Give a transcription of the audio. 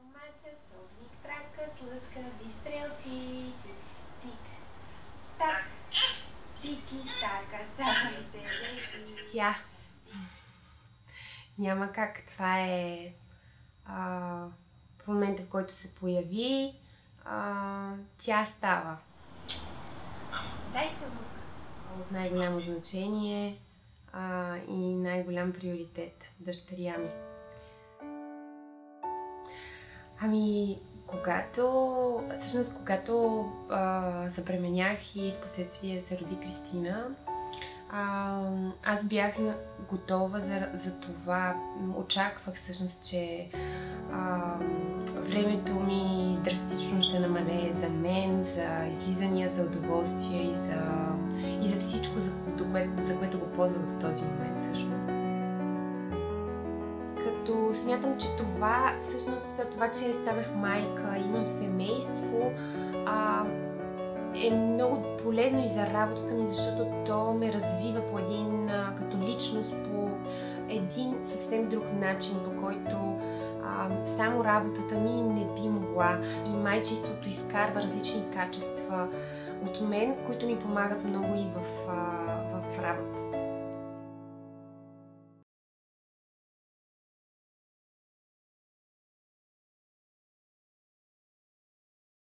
Мача, совник, трака, слъскави стрелчици. Тик, так, тики, така, старите лечи. Тя. Няма как. Това е в момента, в който се появи, тя става. Дайте му. От най-голямо значение и най-голям приоритет. Дъщеря ми. Когато забременях и впоследствие се роди Кристина, аз бях готова за това. Очаквах всъщност, че времето ми драстично ще намалее за мен, за излизания, за удоволствие и за всичко, за което го ползвах до този момент всъщност. Като смятам, че това, че станах майка, имам семейство, е много полезно и за работата ми, защото то ме развива като личност по един съвсем друг начин, по който само работата ми не би могла. И майчинството изкарва различни качества от мен, които ми помагат много и в работата.